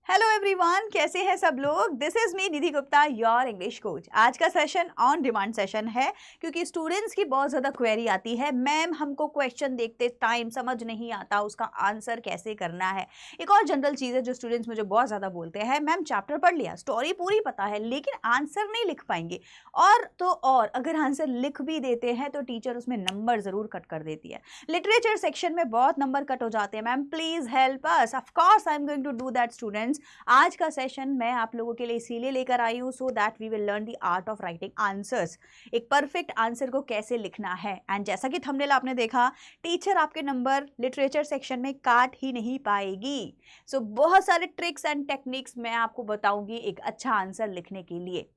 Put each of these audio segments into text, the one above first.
Hello everyone, कैसे हैं सब लोग। This is me Nidhi Gupta, your English coach. आज का सेशन ऑन डिमांड सेशन है क्योंकि स्टूडेंट्स की बहुत ज़्यादा क्वेरी आती है, मैम हमको क्वेश्चन देखते टाइम समझ नहीं आता उसका आंसर कैसे करना है। एक और जनरल चीज़ है जो स्टूडेंट्स मुझे बहुत ज़्यादा बोलते हैं, मैम चैप्टर पढ़ लिया, स्टोरी पूरी पता है लेकिन आंसर नहीं लिख पाएंगे। और अगर आंसर लिख भी देते हैं तो टीचर उसमें नंबर ज़रूर कट कर देती है। लिटरेचर सेक्शन में बहुत नंबर कट हो जाते हैं। Ma'am please help us. Of course I am going to do that students. आज का सेशन मैं आप लोगों के लिए इसीलिए लेकर आई हूँ so that we will learn the art of writing answers. एक परफेक्ट आंसर को कैसे लिखना है। एंड जैसा कि थंबनेल आपने देखा, टीचर आपके नंबर लिटरेचर सेक्शन में काट ही नहीं पाएगी। सो बहुत सारे ट्रिक्स एंड टेक्निक्स मैं आपको बताऊंगी एक अच्छा आंसर लिखने के लिए।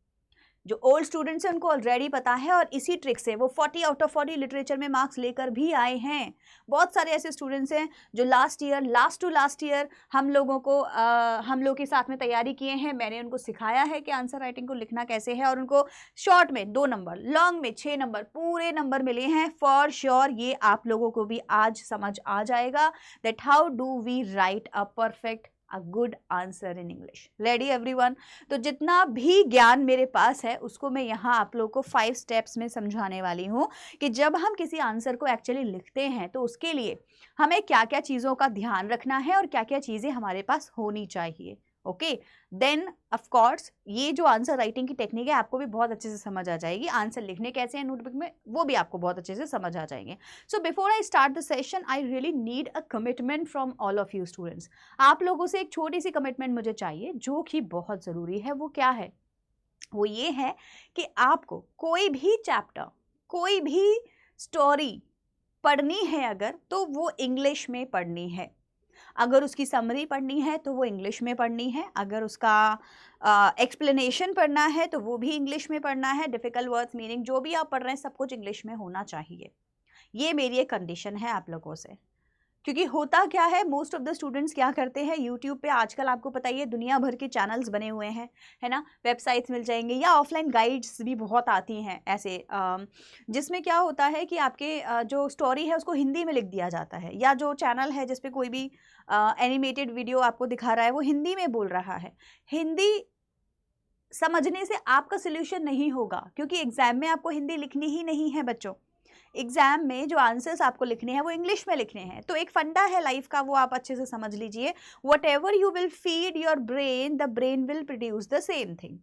जो ओल्ड स्टूडेंट्स हैं उनको ऑलरेडी पता है और इसी ट्रिक से वो 40 आउट ऑफ 40 लिटरेचर में मार्क्स लेकर भी आए हैं। बहुत सारे ऐसे स्टूडेंट्स हैं जो लास्ट ईयर हम लोग के साथ में तैयारी किए हैं। मैंने उनको सिखाया है कि आंसर राइटिंग को लिखना कैसे है और उनको शॉर्ट में 2 नंबर, लॉन्ग में 6 नंबर, पूरे नंबर मिले हैं। फॉर श्योर ये आप लोगों को भी आज समझ आ जाएगा that how do we write a perfect a good answer in English. Ready everyone? तो जितना भी ज्ञान मेरे पास है उसको मैं यहाँ आप लोगों को 5 स्टेप्स में समझाने वाली हूँ कि जब हम किसी आंसर को एक्चुअली लिखते हैं तो उसके लिए हमें क्या क्या चीज़ों का ध्यान रखना है और क्या क्या चीज़ें हमारे पास होनी चाहिए। ओके, देन ऑफ कोर्स ये जो आंसर राइटिंग की टेक्निक है आपको भी बहुत अच्छे से समझ आ जाएगी। आंसर लिखने कैसे हैं नोटबुक में वो भी आपको बहुत अच्छे से समझ आ जाएंगे। So before I start the session I really need a commitment from all of you students. आप लोगों से एक छोटी सी कमिटमेंट मुझे चाहिए जो कि बहुत ज़रूरी है। वो क्या है? वो ये है कि आपको कोई भी चैप्टर, कोई भी स्टोरी पढ़नी है अगर तो वो इंग्लिश में पढ़नी है। अगर उसकी समरी पढ़नी है तो वो इंग्लिश में पढ़नी है। अगर उसका एक्सप्लेनेशन पढ़ना है तो वो भी इंग्लिश में पढ़ना है। डिफ़िकल्ट वर्ड्स, मीनिंग जो भी आप पढ़ रहे हैं सब कुछ इंग्लिश में होना चाहिए। ये मेरी एक कंडीशन है आप लोगों से। क्योंकि होता क्या है, मोस्ट ऑफ द स्टूडेंट्स क्या करते हैं, यूट्यूब पे आजकल आपको पता ही है दुनिया भर के चैनल्स बने हुए हैं, है ना। वेबसाइट्स मिल जाएंगे या ऑफलाइन गाइड्स भी बहुत आती हैं ऐसे, जिसमें क्या होता है कि आपके जो स्टोरी है उसको हिंदी में लिख दिया जाता है, या जो चैनल है जिस पे कोई भी एनिमेटेड वीडियो आपको दिखा रहा है वो हिंदी में बोल रहा है। हिंदी समझने से आपका सोल्यूशन नहीं होगा क्योंकि एग्जाम में आपको हिंदी लिखनी ही नहीं है बच्चों। एग्जाम में जो आंसर्स आपको लिखने हैं वो इंग्लिश में लिखने हैं। तो एक फंडा है लाइफ का, वो आप अच्छे से समझ लीजिए। What ever you will feed your brain, the brain will produce the same thing.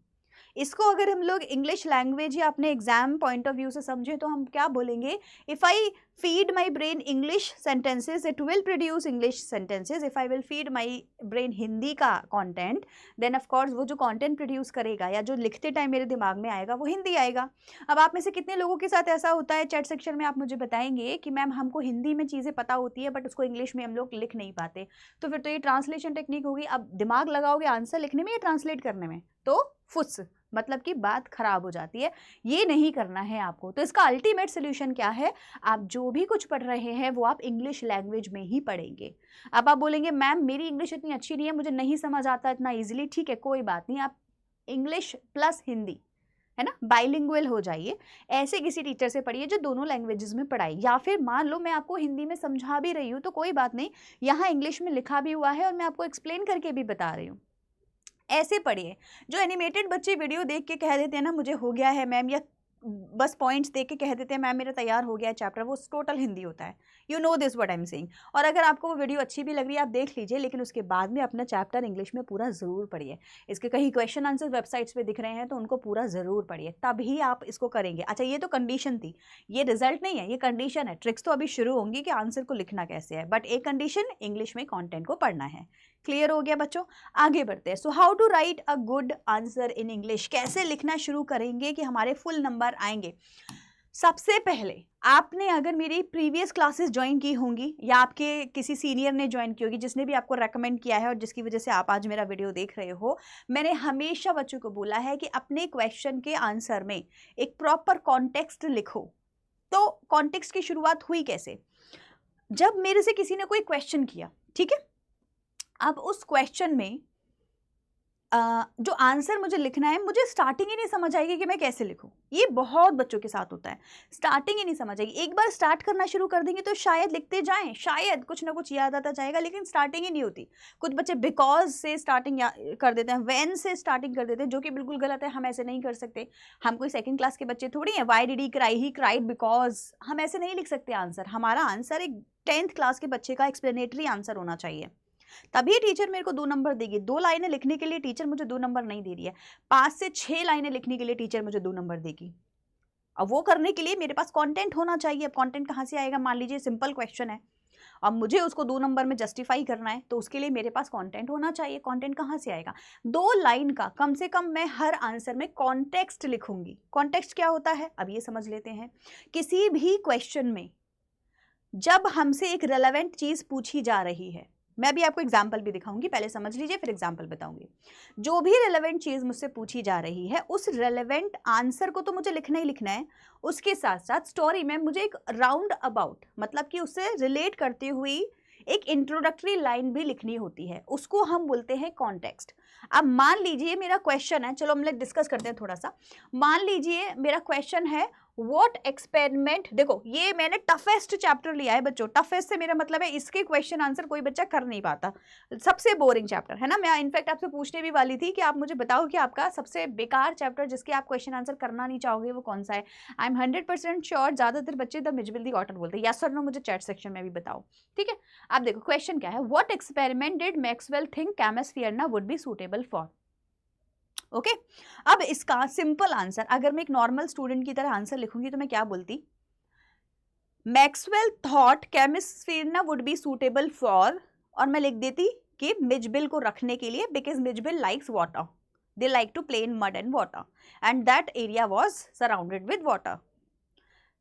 इसको अगर हम लोग इंग्लिश लैंग्वेज या अपने एग्जाम पॉइंट ऑफ व्यू से समझें तो हम क्या बोलेंगे, if I feed my brain English sentences it will produce English sentences. If I will feed my brain Hindi का कंटेंट देन ऑफ कोर्स वो जो कंटेंट प्रोड्यूस करेगा या जो लिखते टाइम मेरे दिमाग में आएगा वो हिंदी आएगा। अब आप में से कितने लोगों के साथ ऐसा होता है, चैट सेक्शन में आप मुझे बताएंगे कि मैम हमको हिंदी में चीज़ें पता होती है बट उसको इंग्लिश में हम लोग लिख नहीं पाते। तो फिर तो ये ट्रांसलेशन टेक्निक होगी। अब दिमाग लगाओगे आंसर लिखने में या ट्रांसलेट करने में, तो फुस मतलब कि बात खराब हो जाती है। ये नहीं करना है आपको। तो इसका अल्टीमेट सोल्यूशन क्या है, आप जो भी कुछ पढ़ रहे हैं वो आप इंग्लिश लैंग्वेज में ही पढ़ेंगे। अब आप बोलेंगे मैम मेरी इंग्लिश इतनी अच्छी नहीं है, मुझे नहीं समझ आता इतना इजीली। ठीक है, कोई बात नहीं, आप इंग्लिश प्लस हिंदी, है ना, बाइलिंगुअल हो जाइए। ऐसे किसी टीचर से पढ़िए जो दोनों लैंग्वेजेस में पढ़ाए, या फिर मान लो मैं आपको हिंदी में समझा भी रही हूँ तो कोई बात नहीं, यहाँ इंग्लिश में लिखा भी हुआ है और मैं आपको एक्सप्लेन करके भी बता रही हूँ। ऐसे पढ़िए। जो एनिमेटेड बच्चे वीडियो देख के कह देते हैं ना मुझे हो गया है मैम, या बस पॉइंट्स देख के कह देते हैं मैम मेरा तैयार हो गया है चैप्टर, वो टोटल हिंदी होता है। You know this what I am saying. और अगर आपको वो वीडियो अच्छी भी लग रही है आप देख लीजिए, लेकिन उसके बाद में अपना चैप्टर इंग्लिश में पूरा ज़रूर पढ़िए। इसके कहीं क्वेश्चन आंसर वेबसाइट्स पे दिख रहे हैं तो उनको पूरा ज़रूर पढ़िए, तभी आप इसको करेंगे। अच्छा, ये तो कंडीशन थी, ये रिजल्ट नहीं है, ये कंडीशन है। ट्रिक्स तो अभी शुरू होंगी कि आंसर को लिखना कैसे है, बट एक कंडीशन, इंग्लिश में कॉन्टेंट को पढ़ना है। क्लियर हो गया बच्चों? आगे बढ़ते हैं। So how to write a good answer in English, कैसे लिखना शुरू करेंगे कि हमारे फुल नंबर आएंगे। सबसे पहले आपने अगर मेरी प्रीवियस क्लासेस ज्वाइन की होंगी या आपके किसी सीनियर ने ज्वाइन की होगी जिसने भी आपको रेकमेंड किया है और जिसकी वजह से आप आज मेरा वीडियो देख रहे हो, मैंने हमेशा बच्चों को बोला है कि अपने क्वेश्चन के आंसर में एक प्रॉपर कॉन्टेक्स्ट लिखो। तो कॉन्टेक्स्ट की शुरुआत हुई कैसे, जब मेरे से किसी ने कोई क्वेश्चन किया, ठीक है, अब उस क्वेश्चन में जो आंसर मुझे लिखना है, मुझे स्टार्टिंग ही नहीं समझ आएगी कि मैं कैसे लिखूं। ये बहुत बच्चों के साथ होता है, स्टार्टिंग ही नहीं समझ आएगी। एक बार स्टार्ट करना शुरू कर देंगे तो शायद लिखते जाएं, शायद कुछ ना कुछ याद आता जाएगा, लेकिन स्टार्टिंग ही नहीं होती। कुछ बच्चे बिकॉज से स्टार्टिंग कर देते हैं, व्हेन से स्टार्टिंग कर देते हैं, जो कि बिल्कुल गलत है। हम ऐसे नहीं कर सकते, हम कोई सेकंड क्लास के बच्चे थोड़ी हैं। Why did he cry, he cried because, हम ऐसे नहीं लिख सकते आंसर। हमारा आंसर एक 10th क्लास के बच्चे का एक्सप्लेनेटरी आंसर होना चाहिए, तभी टीचर मेरे को 2 नंबर देगी। 2 लाइनें लिखने के लिए टीचर मुझे 2 नंबर नहीं दे रही है, 5 से 6 लाइनें लिखने के लिए टीचर मुझे 2 नंबर देगी। अब वो करने के लिए मेरे पास कंटेंट होना चाहिए। अब कंटेंट कहाँ से आएगा? मान लीजिए सिंपल क्वेश्चन है, अब मुझे उसको 2 नंबर में जस्टिफाई करना है, तो उसके लिए मेरे पास कंटेंट होना चाहिए। कंटेंट कहाँ से आएगा? 2 लाइन का कम से कम मैं हर आंसर में कॉन्टेक्स्ट लिखूंगी। कॉन्टेक्स्ट क्या होता है, अब ये समझ लेते हैं। किसी भी क्वेश्चन में जब हमसे एक रेलेवेंट चीज पूछी जा रही है, मैं भी आपको एग्जाम्पल भी दिखाऊंगी, पहले समझ लीजिए फिर एग्जाम्पल बताऊंगी। जो भी रेलेवेंट चीज मुझसे पूछी जा रही है, उस रेलेवेंट आंसर को तो मुझे लिखना ही लिखना है। उसके साथ साथ स्टोरी में मुझे एक राउंड अबाउट, मतलब कि उससे रिलेट करती हुई एक इंट्रोडक्टरी लाइन भी लिखनी होती है, उसको हम बोलते हैं कॉन्टेक्स्ट। अब मान लीजिए मेरा क्वेश्चन है, चलो हम लोग डिस्कस करते हैं थोड़ा सा। मान लीजिए मेरा क्वेश्चन है व्हाट एक्सपेरिमेंट, देखो ये मैंने टफेस्ट चैप्टर लिया है बच्चों। टफेस्ट से मेरा मतलब है इसके क्वेश्चन आंसर कोई बच्चा कर नहीं पाता, सबसे बोरिंग चैप्टर है ना। मैं इनफैक्ट आपसे पूछने भी वाली थी कि आप मुझे बताओ कि आपका सबसे बेकार चैप्टर जिसके आप क्वेश्चन आंसर करना नहीं चाहोगे वो कौन सा है। आई एम 100% श्योर ज्यादातर बच्चे द मिजबिल दी ऑटर बोलते हैं। यस और नो मुझे चैट सेक्शन में भी बताओ, ठीक है। आप देखो क्वेश्चन क्या है, what experiment did Maxwell think hemisphere would be suitable for. Okay अब इसका सिंपल आंसर, अगर मैं एक नॉर्मल स्टूडेंट की तरह आंसर लिखूंगी तो मैं क्या बोलती, Maxwell thought hemisphere would be suitable for, और मैं लिख देती कि मिजबिल को रखने के लिए, because Mijbil likes water, they like to play in mud and water and that area was surrounded with water.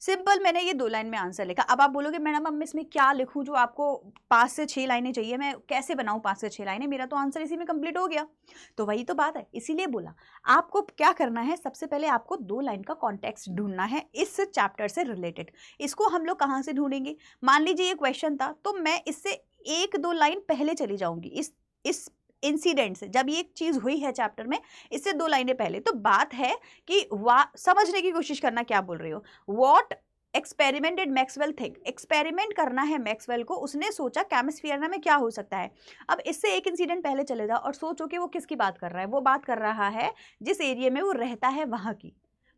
Simple, मैंने ये 2 लाइन में आंसर लिखा। अब आप बोलोगे मैडम अब मैं इसमें क्या लिखूं, जो आपको 5 से 6 लाइनें चाहिए, मैं कैसे बनाऊं 5 से 6 लाइनें, मेरा तो आंसर इसी में कंप्लीट हो गया। तो वही तो बात है, इसीलिए बोला आपको क्या करना है, सबसे पहले आपको 2 लाइन का कॉन्टेक्स्ट ढूंढना है इस चैप्टर से रिलेटेड। इसको हम लोग कहाँ से ढूंढेंगे? मान लीजिए ये क्वेश्चन था, तो मैं इससे 1-2 लाइन पहले चली जाऊंगी, इस इंसिडेंट से, जब ये चीज हुई है चैप्टर में, इससे 2 लाइनें पहले। तो बात है कि समझने की कोशिश करना क्या बोल रही हो। What experiment did Maxwell think, experiment करना है मैक्सवेल को, उसने सोचा केमिस्फीयर में क्या हो सकता है। अब इससे एक इंसिडेंट पहले चले जाओ और सोचो कि वो किसकी बात कर रहा है। वो बात कर रहा है जिस एरिया में वो रहता है वहां की।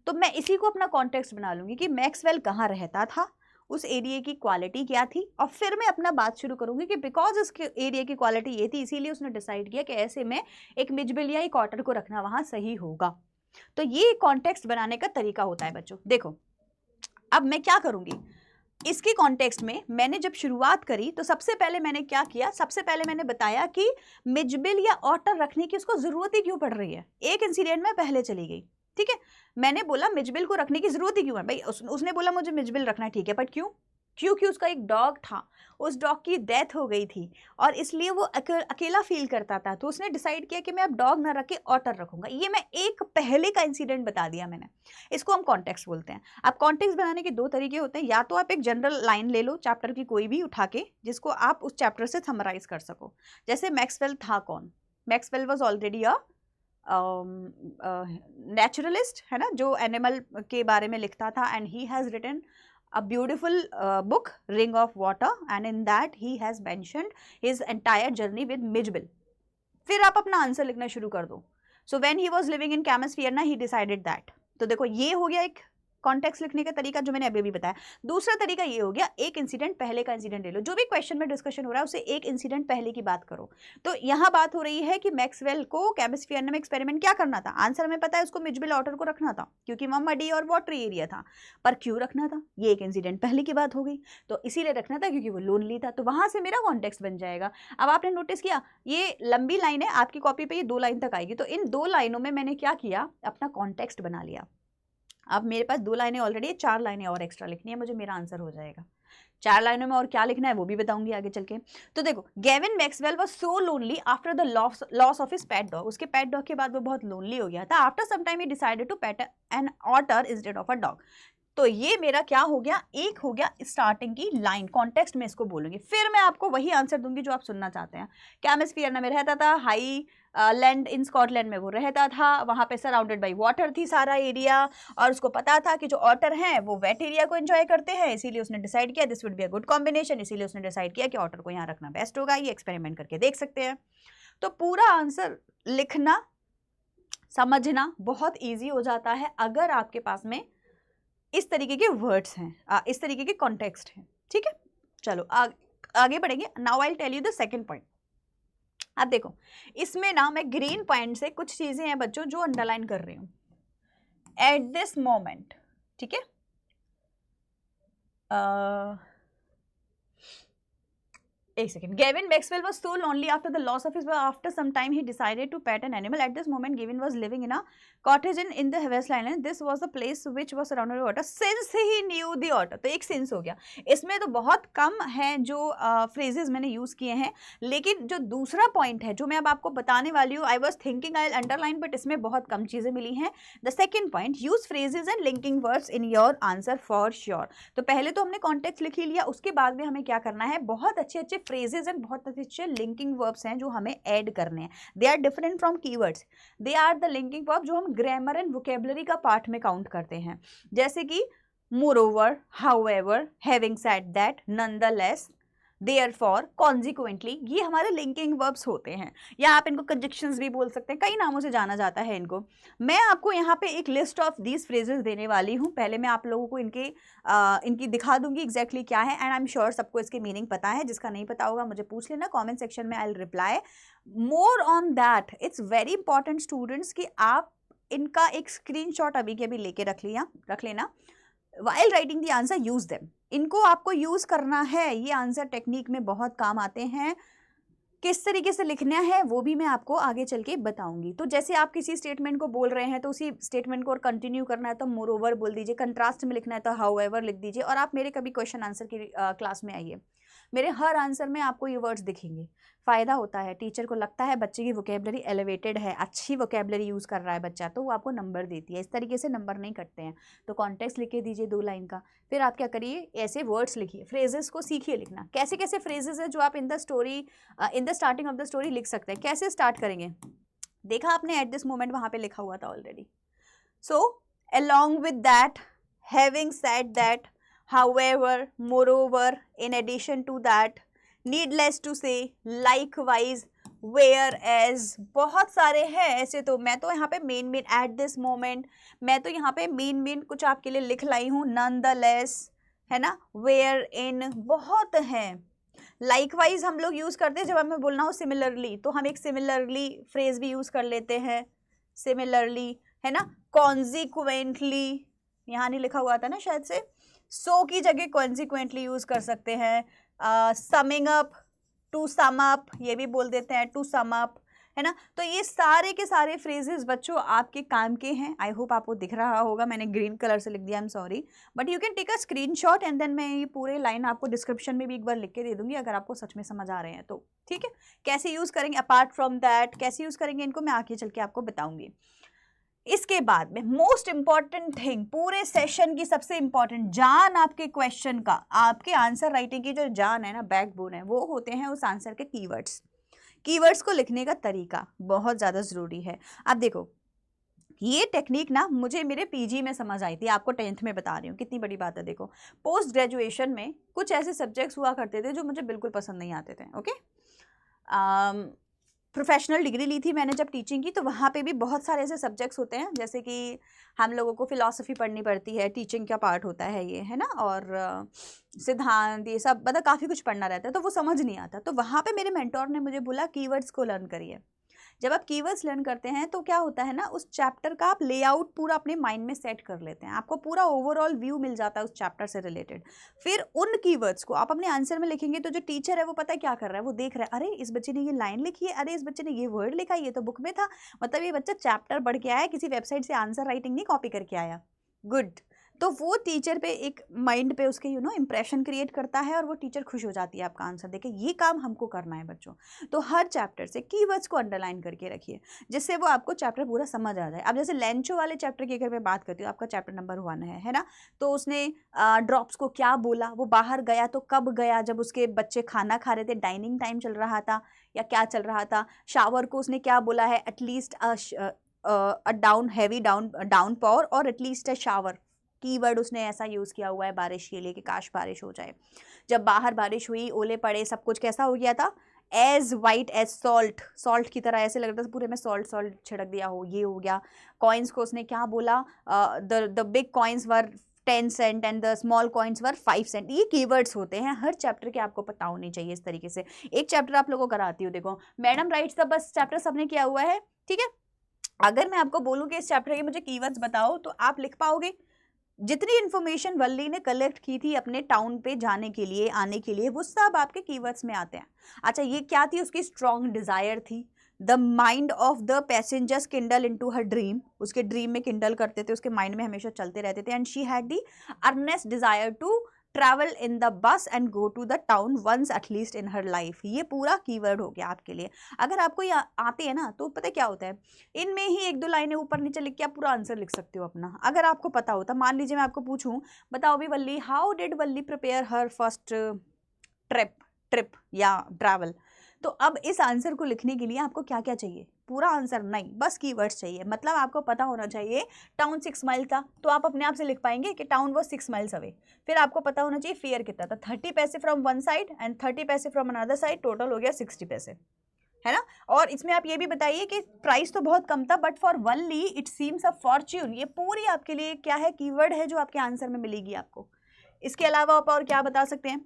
तो मैं इसी को अपना कॉन्टेक्स्ट बना लूंगी कि मैक्सवेल कहाँ रहता था, उस एरिया की क्वालिटी क्या थी, और फिर मैं अपना बात शुरू करूंगी कि बिकॉज इस एरिया की क्वालिटी ये थी, इसीलिए उसने डिसाइड किया कि ऐसे में एक मिजबिल या एक ऑटर को रखना वहां सही होगा। तो ये कॉन्टेक्स्ट बनाने का तरीका होता है बच्चों। देखो अब मैं क्या करूंगी, इसके कॉन्टेक्स्ट में मैंने जब शुरुआत करी तो सबसे पहले मैंने क्या किया, सबसे पहले मैंने बताया कि मिजबिल या ऑटर रखने की उसको जरूरत ही क्यों पड़ रही है। एक इंसिडेंट में पहले चली गई, ठीक है। मैंने बोला मिजबिल को रखने की जरूरत ही क्यों है भाई, उसने बोला मुझे मिजबिल रखना है, ठीक है, बट क्यों? क्योंकि उसका एक डॉग था, उस डॉग की डेथ हो गई थी और इसलिए वो अकेला फील करता था, तो उसने डिसाइड किया कि मैं अब डॉग ना रख के ऑटर रखूंगा। ये मैं एक पहले का इंसिडेंट बता दिया मैंने, इसको हम कॉन्टेक्स्ट बोलते हैं। अब कॉन्टेक्स्ट बनाने के 2 तरीके होते हैं, या तो आप एक जनरल लाइन ले लो चैप्टर की कोई भी उठा के, जिसको आप उस चैप्टर से समराइज कर सको। जैसे मैक्सवेल था कौन? Maxwell was already a naturalist, है ना, जो एनिमल के बारे में लिखता था, and he has written a beautiful book Ring of Water, and in that he has mentioned his entire journey with Mijbil. फिर आप अपना आंसर लिखना शुरू कर दो। So when he was living in Chemisphere ना, he decided that। तो देखो ये हो गया एक कॉन्टेक्स्ट लिखने का तरीका जो मैंने अभी भी बताया। दूसरा तरीका ये हो गया, एक इंसिडेंट पहले का इंसिडेंट ले लो, जो भी क्वेश्चन में डिस्कशन हो रहा है उससे एक इंसिडेंट पहले की बात करो। तो यहाँ बात हो रही है कि मैक्सवेल को केमिस्फीयर में एक्सपेरिमेंट क्या करना था, आंसर में पता है उसको मिजबिल ऑटर को रखना था, क्योंकि वहाँ मडी और वाटर एरिया था। पर क्यों रखना था, ये एक इंसिडेंट पहले की बात हो गई, तो इसीलिए रखना था क्योंकि वो लोनली था, तो वहां से मेरा कॉन्टेक्स्ट बन जाएगा। अब आपने नोटिस किया ये लंबी लाइन है, आपकी कॉपी पे ये 2 लाइन तक आएगी, तो इन 2 लाइनों में मैंने क्या किया, अपना कॉन्टेक्स्ट बना लिया। अब मेरे पास 2 लाइनें ऑलरेडी, 4 लाइनें और एक्स्ट्रा लिखनी है मुझे, मेरा आंसर हो जाएगा। 4 लाइनों में और क्या लिखना है वो भी बताऊंगी आगे चल के। तो देखो, Gavin Maxwell was so lonely after the loss of his pet dog, उसके पेट डॉग के बाद वो बहुत लोनली हो गया था। After some time he decided to pet an otter instead of a dog. तो ये मेरा क्या हो गया, एक हो गया स्टार्टिंग की लाइन, कॉन्टेक्स्ट में इसको बोलूंगी, फिर मैं आपको वही आंसर दूंगी जो आप सुनना चाहते हैं। कैमिस्फियर में रहता था, हाई लैंड इन स्कॉटलैंड में वो रहता था, वहाँ पे सराउंडेड बाई वाटर थी सारा एरिया, और उसको पता था कि जो ऑटर हैं वो वेट एरिया को एंजॉय करते हैं, इसीलिए उसने डिसाइड किया this would be a good combination, इसीलिए उसने डिसाइड किया कि ऑटर को यहाँ रखना बेस्ट होगा। ये एक्सपेरिमेंट करके देख सकते हैं। तो पूरा आंसर लिखना समझना बहुत ईजी हो जाता है अगर आपके पास में इस तरीके के वर्ड्स हैं, इस तरीके के कॉन्टेक्स्ट हैं। ठीक है, चलो आगे बढ़ेंगे। Now I will tell you the second point. अब देखो, इसमें ना मैं ग्रीन पॉइंट से कुछ चीजें हैं बच्चों जो अंडरलाइन कर रही हूं एट दिस मोमेंट। ठीक है, एक second. Gavin Maxwell was so lonely after the loss of his wife. After some time, he decided to pet an animal. At this moment, Gavin was living in a cottage in the West Island. This was the place which was surrounded by water. Since he knew the water, तो एक sense हो गया। इसमें तो बहुत कम है जो phrases मैंने यूज किए हैं, लेकिन जो दूसरा पॉइंट है जो मैं अब आपको बताने वाली हूँ, I was thinking I underline, but इसमें बहुत कम चीजें मिली हैं। The second point, use phrases and linking words in your answer for sure. तो पहले तो हमने कॉन्टेक्स्ट लिख ही लिया, उसके बाद में हमें क्या करना है, बहुत अच्छे फ्रेजेस एंड बहुत अच्छे लिंकिंग वर्ब्स हैं जो हमें ऐड करने हैं। They are different from keywords, they are the linking verb जो हम ग्रामर एंड वोकेबलरी का पार्ट में काउंट करते हैं, जैसे कि moreover, however, having said that, nonetheless, therefore, consequently, ये हमारे लिंकिंग वर्ब्स होते हैं, या आप इनको कंजक्शंस भी बोल सकते हैं, कई नामों से जाना जाता है इनको। मैं आपको यहाँ पे एक लिस्ट ऑफ दीज फ्रेजेस देने वाली हूँ। पहले मैं आप लोगों को इनकी दिखा दूंगी एग्जैक्टली क्या है, एंड आई एम श्योर सबको इसके मीनिंग पता है। जिसका नहीं पता होगा मुझे पूछ लेना कॉमेंट सेक्शन में, I will reply more on that. It's very important students कि आप इनका एक स्क्रीनशॉट अभी के अभी लेके रख लेना। while writing the answer use them, इनको आपको यूज करना है, ये आंसर टेक्निक में बहुत काम आते हैं। किस तरीके से लिखना है वो भी मैं आपको आगे चल के बताऊंगी। तो जैसे आप किसी स्टेटमेंट को बोल रहे हैं तो उसी स्टेटमेंट को और कंटिन्यू करना है तो मोरओवर बोल दीजिए, कंट्रास्ट में लिखना है तो हाउएवर लिख दीजिए। और आप मेरे कभी क्वेश्चन आंसर की क्लास में आइए, मेरे हर आंसर में आपको ये वर्ड्स दिखेंगे। फ़ायदा होता है, टीचर को लगता है बच्चे की वोकेबलरी एलिवेटेड है, अच्छी वोकेबलरी यूज़ कर रहा है बच्चा, तो वो आपको नंबर देती है। इस तरीके से नंबर नहीं कटते हैं। तो कॉन्टेक्स्ट लिख के दीजिए 2 लाइन का, फिर आप क्या करिए, ऐसे वर्ड्स लिखिए, फ्रेजेस को सीखिए लिखना। कैसे कैसे फ्रेजेस है जो आप in the starting of the story लिख सकते हैं। कैसे स्टार्ट करेंगे, देखा आपने, एट दिस मोमेंट वहाँ पे लिखा हुआ था already. So along with that, having said that, however, moreover, in addition to that, needless to say, likewise, whereas, बहुत सारे हैं ऐसे। तो मैं तो यहाँ पे मेन एट दिस मोमेंट, मैं तो यहाँ पे मेन कुछ आपके लिए लिख लाई हूँ। nonetheless, है ना, where in, बहुत हैं। लाइकवाइज हम लोग यूज़ करते हैं जब हमें बोलना हो सिमिलरली, तो हम एक सिमिलरली फ्रेज भी यूज़ कर लेते हैं, सिमिलरली, है ना। कॉन्सिक्वेंटली यहाँ नहीं लिखा हुआ था ना शायद से, सो की जगह कॉन्सिक्वेंटली यूज़ कर सकते हैं। Summing up, to sum up, ये भी बोल देते हैं, टू सम अप, है ना। तो ये सारे के सारे फ्रेजेस बच्चों आपके काम के हैं। आई होप आपको दिख रहा होगा, मैंने ग्रीन कलर से लिख दिया, I am sorry, but you can take a screenshot and then मैं ये पूरे लाइन आपको डिस्क्रिप्शन में भी एक बार लिख के दे दूंगी अगर आपको सच में समझ आ रहे हैं तो। ठीक है, कैसे यूज़ करेंगे, अपार्ट फ्रॉम दैट कैसे यूज़ करेंगे इनको मैं आगे चल के आपको बताऊंगी। इसके बाद में मोस्ट इंपॉर्टेंट थिंग, पूरे सेशन की सबसे इंपॉर्टेंट जान आपके क्वेश्चन का, आपके आंसर राइटिंग की जो जान है ना, बैकबोन है, वो होते हैं उस आंसर के कीवर्ड्स। कीवर्ड्स को लिखने का तरीका बहुत ज़्यादा ज़रूरी है। अब देखो, ये टेक्निक ना मुझे मेरे पीजी में समझ आई थी, आपको 10th में बता रही हूँ, कितनी बड़ी बात है। देखो, पोस्ट ग्रेजुएशन में कुछ ऐसे सब्जेक्ट्स हुआ करते थे जो मुझे बिल्कुल पसंद नहीं आते थे। ओके, प्रोफेशनल डिग्री ली थी मैंने जब टीचिंग की, तो वहाँ पे भी बहुत सारे ऐसे सब्जेक्ट्स होते हैं, जैसे कि हम लोगों को फ़िलासफ़ी पढ़नी पड़ती है, टीचिंग का पार्ट होता है ये, है ना, और सिद्धांत, ये सब मतलब काफ़ी कुछ पढ़ना रहता है, तो वो समझ नहीं आता। तो वहाँ पे मेरे मेंटोर ने मुझे बोला कीवर्ड्स को लर्न करिए। जब आप कीवर्ड्स लर्न करते हैं तो क्या होता है ना, उस चैप्टर का आप लेआउट पूरा अपने माइंड में सेट कर लेते हैं, आपको पूरा ओवरऑल व्यू मिल जाता है उस चैप्टर से रिलेटेड। फिर उन कीवर्ड्स को आप अपने आंसर में लिखेंगे तो जो टीचर है वो पता है क्या कर रहा है, वो देख रहा है, अरे इस बच्चे ने ये लाइन लिखी है, अरे इस बच्चे ने ये वर्ड लिखा है, ये तो बुक में था, मतलब ये बच्चा चैप्टर पढ़ के आया, किसी वेबसाइट से आंसर राइटिंग नहीं कॉपी करके आया। गुड, तो वो टीचर पे एक माइंड पे उसके इंप्रेशन क्रिएट करता है और वो टीचर खुश हो जाती है आपका आंसर देखे, ये काम हमको करना है बच्चों। तो हर चैप्टर से कीवर्ड्स को अंडरलाइन करके रखिए जिससे वो आपको चैप्टर पूरा समझ आ जाए। अब जैसे लेंचो वाले चैप्टर की अगर मैं बात करती हूँ, आपका चैप्टर नंबर 1 है ना, तो उसने ड्रॉप्स को क्या बोला, वो बाहर गया तो कब गया, जब उसके बच्चे खाना खा रहे थे, डाइनिंग टाइम चल रहा था या क्या चल रहा था। शावर को उसने क्या बोला है, एटलीस्ट डाउन पॉर और एटलीस्ट अ शावर, कीवर्ड उसने ऐसा यूज़ किया हुआ है बारिश के लिए कि काश बारिश हो जाए। जब बाहर बारिश हुई, ओले पड़े, सब कुछ कैसा हो गया था, as white as salt, salt की तरह ऐसे लग रहा था पूरे में सॉल्ट सॉल्ट छिड़क दिया हो, ये हो गया। कॉइन्स को उसने क्या बोला, the big coins were 10 cent and the small coins were 5 cent. ये कीवर्ड्स होते हैं हर चैप्टर के, आपको पता होनी चाहिए इस तरीके से। एक चैप्टर आप लोगों को कराती हूँ, देखो madam rights the bus chapter सबने किया हुआ है, ठीक है। अगर मैं आपको बोलूँ कि इस चैप्टर के मुझे कीवर्ड्स बताओ तो आप लिख पाओगे? जितनी इन्फॉर्मेशन वल्ली ने कलेक्ट की थी अपने टाउन पे जाने के लिए, आने के लिए, वो सब आपके कीवर्ड्स में आते हैं। अच्छा, ये क्या थी, उसकी स्ट्रॉन्ग डिजायर थी। The mind of the passengers kindle into her dream, उसके ड्रीम में किंडल करते थे, उसके माइंड में हमेशा चलते रहते थे। And she had the earnest desire to travel in the bus and go to the town once at least in her life. ये पूरा कीवर्ड हो गया आपके लिए। अगर आपको ये आते हैं ना तो पता क्या होता है, इनमें ही 1-2 लाइनें ऊपर नीचे लिख के आप पूरा आंसर लिख सकते हो अपना, अगर आपको पता होता। मान लीजिए मैं आपको पूछूं, बताओ भी Valli, how did Valli prepare her first trip या ट्रैवल। तो अब इस आंसर को लिखने के लिए आपको क्या क्या चाहिए, पूरा आंसर नहीं, बस कीवर्ड्स चाहिए। मतलब आपको पता होना चाहिए टाउन 6 माइल था, तो आप अपने आप से लिख पाएंगे कि टाउन वो 6 माइल्स अवे। फिर आपको पता होना चाहिए फेयर कितना था, 30 पैसे फ्रॉम वन साइड एंड 30 पैसे फ्रॉम अनदर साइड, टोटल हो गया 60 पैसे, है ना। और इसमें आप ये भी बताइए कि प्राइस तो बहुत कम था but for Valli it seems a Fortune. ये पूरी आपके लिए क्या है, कीवर्ड है जो आपके आंसर में मिलेगी आपको। इसके अलावा आप और क्या बता सकते हैं,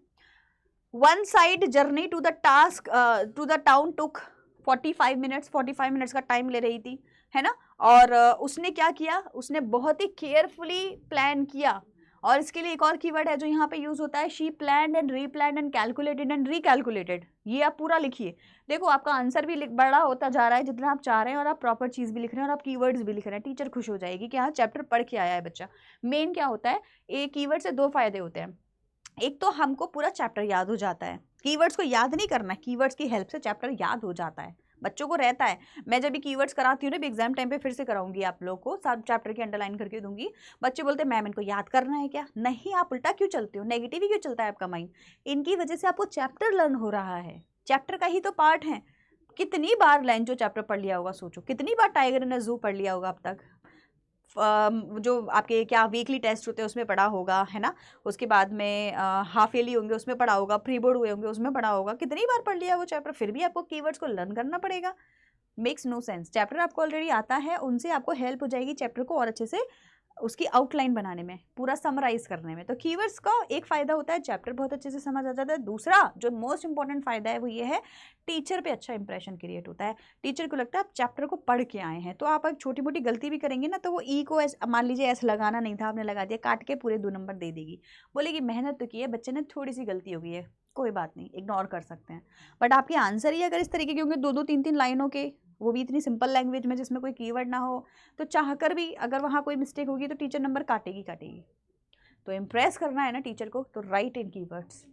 one side journey to the task to the town took 45 minutes, 45 minutes का टाइम ले रही थी, है ना। और उसने क्या किया, उसने बहुत ही केयरफुली प्लान किया। और इसके लिए एक और कीवर्ड है जो यहाँ पे यूज होता है, she planned and replanned and calculated and recalculated. ये आप पूरा लिखिए। देखो आपका आंसर भी बड़ा होता जा रहा है जितना आप चाह रहे हैं, और आप प्रॉपर चीज़ भी लिख रहे हैं और आप कीवर्ड्स भी लिख रहे हैं। टीचर खुश हो जाएगी कि हाँ चैप्टर पढ़ के आया है बच्चा। मेन क्या होता है, एक कीवर्ड से 2 फायदे होते हैं। एक तो हमको पूरा चैप्टर याद हो जाता है, कीवर्ड्स को याद नहीं करना है, कीवर्ड्स की हेल्प से चैप्टर याद हो जाता है, बच्चों को रहता है। मैं जब भी कीवर्ड्स कराती हूँ ना, भी एग्जाम टाइम पे फिर से कराऊंगी आप लोगों को, सब चैप्टर की अंडरलाइन करके दूंगी। बच्चे बोलते हैं मैम इनको याद करना है क्या, नहीं, आप उल्टा क्यों चलते हो, नेगेटिव ही क्यों चलता है आपका माइंड। इनकी वजह से आपको चैप्टर लर्न हो रहा है, चैप्टर का ही तो पार्ट है। कितनी बार लेंचो चैप्टर पढ़ लिया होगा, सोचो कितनी बार टाइगर इन द ज़ू पढ़ लिया होगा अब तक। जो आपके क्या वीकली टेस्ट होते हैं उसमें पढ़ा होगा, है ना। उसके बाद में हाफ ईयरली होंगे उसमें पढ़ा होगा, प्री बोर्ड हुए होंगे उसमें पढ़ा होगा। कितनी बार पढ़ लिया वो चैप्टर, फिर भी आपको कीवर्ड्स को लर्न करना पड़ेगा। Makes no sense. चैप्टर आपको ऑलरेडी आता है, उनसे आपको हेल्प हो जाएगी चैप्टर को और अच्छे से उसकी आउटलाइन बनाने में, पूरा समराइज करने में। तो कीवर्ड्स का एक फ़ायदा होता है, चैप्टर बहुत अच्छे से समझ आ जाता है। दूसरा जो मोस्ट इंपॉर्टेंट फ़ायदा है वो ये है, टीचर पे अच्छा इंप्रेशन क्रिएट होता है। टीचर को लगता है आप चैप्टर को पढ़ के आए हैं। तो आप एक छोटी मोटी गलती भी करेंगे ना, तो वो ई को मान लीजिए ऐसा लगाना नहीं था, आपने लगा दिया, काट के पूरे 2 नंबर दे देगी, बोलेगी मेहनत तो की है बच्चे ने, थोड़ी सी गलती हो गई है, कोई बात नहीं, इग्नोर कर सकते हैं। बट आपके आंसर ही अगर इस तरीके के होंगे 2-2 3-3 लाइनों के, वो भी इतनी सिंपल लैंग्वेज में जिसमें कोई कीवर्ड ना हो, तो चाहकर भी अगर वहाँ कोई मिस्टेक होगी तो टीचर नंबर काटेगी। तो इम्प्रेस करना है ना टीचर को, तो राइट इन कीवर्ड्स।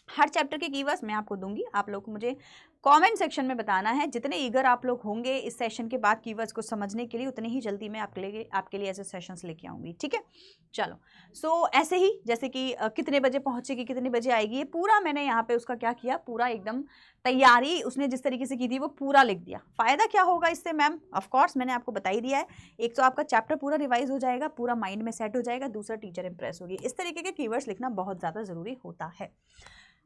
हर चैप्टर के कीवर्ड्स मैं आपको दूंगी, आप लोग को मुझे कमेंट सेक्शन में बताना है। जितने ईगर आप लोग होंगे इस सेशन के बाद कीवर्ड्स को समझने के लिए, उतने ही जल्दी मैं आपके लिए ऐसे सेशंस लेके आऊँगी, ठीक है। चलो, सो ऐसे ही जैसे कि कितने बजे पहुँचेगी, कितने बजे आएगी, ये पूरा मैंने यहाँ पे उसका क्या किया, पूरा एकदम तैयारी उसने जिस तरीके से की थी वो पूरा लिख दिया। फ़ायदा क्या होगा इससे मैम, ऑफकोर्स मैंने आपको बता ही दिया है। एक तो आपका चैप्टर पूरा रिवाइज हो जाएगा, पूरा माइंड में सेट हो जाएगा, दूसरा टीचर इंप्रेस होगी। इस तरीके के कीवर्ड्स लिखना बहुत ज़्यादा ज़रूरी होता है।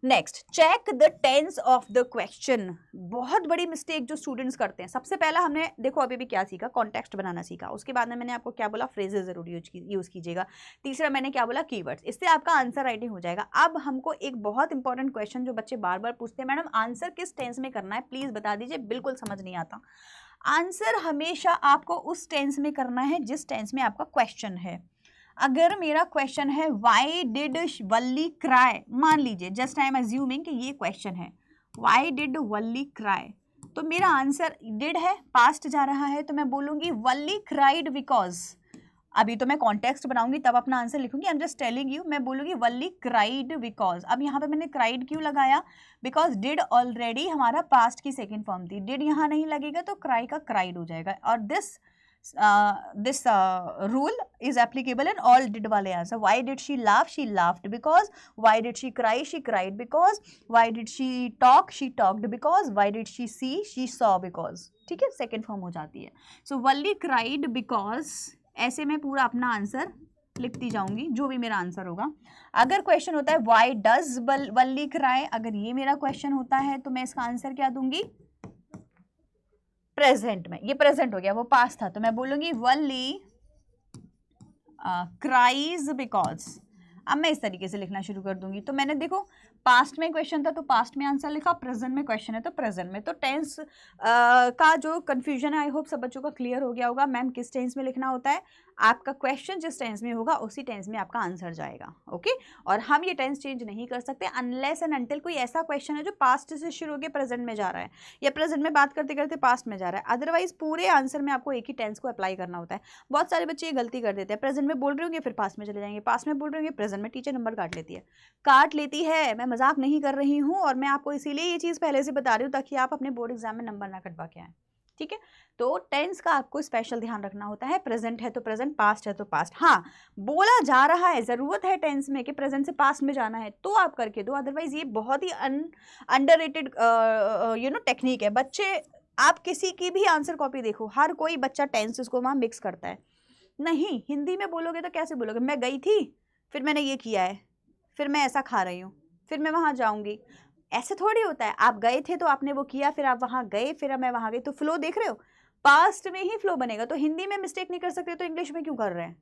Next, check the tense of the question. बहुत बड़ी मिस्टेक जो स्टूडेंट्स करते हैं, सबसे पहला हमने देखो अभी भी क्या सीखा, कॉन्टेक्स्ट बनाना सीखा। उसके बाद में मैंने आपको क्या बोला, फ्रेजेस जरूर यूज कीजिएगा। तीसरा मैंने क्या बोला, कीवर्ड्स। इससे आपका आंसर राइटिंग हो जाएगा। अब हमको एक बहुत इंपॉर्टेंट क्वेश्चन जो बच्चे बार बार पूछते हैं, मैडम आंसर किस टेंस में करना है, प्लीज बता दीजिए, बिल्कुल समझ नहीं आता। आंसर हमेशा आपको उस टेंस में करना है जिस टेंस में आपका क्वेश्चन है। अगर मेरा क्वेश्चन है व्हाई डिड वल्ली क्राई, मान लीजिए जस्ट आई एम अज्यूमिंग कि ये क्वेश्चन है, व्हाई डिड वल्ली क्राई, तो मेरा आंसर डिड है, पास्ट जा रहा है, तो मैं बोलूँगी वल्ली क्राइड बिकॉज। अभी तो मैं कॉन्टेक्स्ट बनाऊंगी तब अपना आंसर लिखूंगी। I am just telling you. मैं बोलूंगी वल्ली क्राइड बिकॉज। अब यहाँ पे मैंने क्राइड क्यों लगाया? बिकॉज डिड ऑलरेडी हमारा पास्ट की सेकेंड फॉर्म थी, डिड यहाँ नहीं लगेगा तो क्राई का क्राइड हो जाएगा। और this rule is applicable in all did वाले answer. why did she laugh? she laughed because। why did she cry? she cried because। why did she talk? she talked because। why did she see? she saw because। ठीक है, second form हो जाती है। सो वल्ली cried because, ऐसे मैं पूरा अपना answer लिखती जाऊंगी जो भी मेरा आंसर होगा। अगर क्वेश्चन होता है व्हाई डज वल्ली क्राई, अगर ये मेरा क्वेश्चन होता है तो मैं इसका आंसर क्या दूंगी? प्रेजेंट में। ये प्रेजेंट हो गया, वो पास्ट था, तो मैं बोलूंगी वल्ली क्राइज बिकॉज। अब मैं इस तरीके से लिखना शुरू कर दूंगी। तो मैंने देखो पास्ट में क्वेश्चन था तो पास्ट में आंसर लिखा, प्रेजेंट में क्वेश्चन है तो प्रेजेंट में। तो टेंस का जो कंफ्यूजन है आई होप सब बच्चों का क्लियर हो गया होगा। मैम किस टेंस में लिखना होता है, आपका क्वेश्चन जिस टेंस में होगा उसी टेंस में आपका आंसर जाएगा। ओके, और हम ये टेंस चेंज नहीं कर सकते अनलेस एंड अनटिल कोई ऐसा क्वेश्चन है जो पास्ट से शुरू होकर प्रेजेंट में जा रहा है या प्रेजेंट में बात करते करते पास्ट में जा रहा है। अदरवाइज पूरे आंसर में आपको एक ही टेंस को अप्लाई करना होता है। बहुत सारे बच्चे ये गलती कर देते हैं, प्रेजेंट में बोल रहे होंगे फिर पास्ट में चले जाएंगे, पास्ट में बोल रहे होंगे प्रेजेंट में टीचर नंबर काट लेती है। मैं मजाक नहीं कर रही हूँ और मैं आपको इसीलिए ये चीज़ पहले से बता रही हूँ ताकि आप अपने बोर्ड एग्जाम में नंबर ना कटवा के आए। ठीक है, तो टेंस का आपको स्पेशल ध्यान रखना होता है। प्रेजेंट है तो प्रेजेंट, पास्ट है तो पास्ट। हाँ, बोला जा रहा है, ज़रूरत है टेंस में कि प्रेजेंट से पास्ट में जाना है तो आप करके दो, अदरवाइज ये बहुत ही अंडररेटेड टेक्निक है। बच्चे, आप किसी की भी आंसर कॉपी देखो, हर कोई बच्चा टेंसेस को वहाँ मिक्स करता है। नहीं, हिंदी में बोलोगे तो कैसे बोलोगे, मैं गई थी फिर मैंने ये किया है, फिर मैं ऐसा खा रही हूँ, फिर मैं वहाँ जाऊँगी, ऐसे थोड़ी होता है। आप गए थे तो आपने वो किया, फिर आप वहाँ गए, फिर मैं वहाँ गई, तो फ्लो देख रहे हो, पास्ट में ही फ्लो बनेगा। तो हिंदी में मिस्टेक नहीं कर सकते तो इंग्लिश में क्यों कर रहे हैं?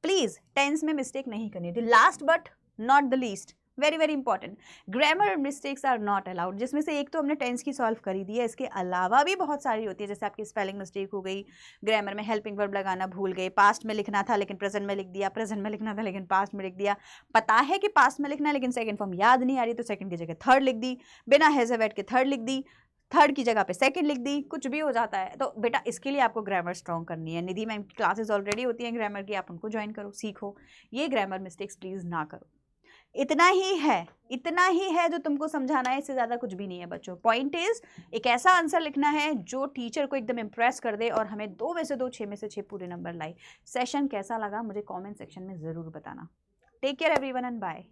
प्लीज टेंस में मिस्टेक नहीं करनी थी। Last but not the least, very very important, grammar mistakes are not allowed. जिसमें से एक तो हमने टेंस की सॉल्व करी दी है, इसके अलावा भी बहुत सारी होती है। जैसे आपकी स्पेलिंग मिस्टेक हो गई, ग्रामर में हेल्पिंग वर्ब लगाना भूल गए, पास्ट में लिखना था लेकिन प्रेजेंट में लिख दिया, प्रेजेंट में लिखना था लेकिन पास्ट में लिख दिया, पता है कि पास्ट में लिखना है लेकिन सेकंड फॉर्म याद नहीं आ रही तो सेकंड की जगह थर्ड लिख दी, बिना हेज़ेवेट के थर्ड लिख दी, थर्ड की जगह पे सेकंड लिख दी, कुछ भी हो जाता है। तो बेटा इसके लिए आपको ग्रामर स्ट्रॉन्ग करनी है। निधि मैम की क्लासेस ऑलरेडी होती हैं ग्रामर की, आप उनको ज्वाइन करो, सीखो। ये ग्रामर मिस्टेक्स प्लीज़ ना करो। इतना ही है जो तुमको समझाना है, इससे ज़्यादा कुछ भी नहीं है बच्चों। पॉइंट इज एक ऐसा आंसर लिखना है जो टीचर को एकदम इम्प्रेस कर दे और हमें 2 में से 2, 6 में से 6 पूरे नंबर लाए। सेशन कैसा लगा मुझे कमेंट सेक्शन में ज़रूर बताना। Take care everyone and bye.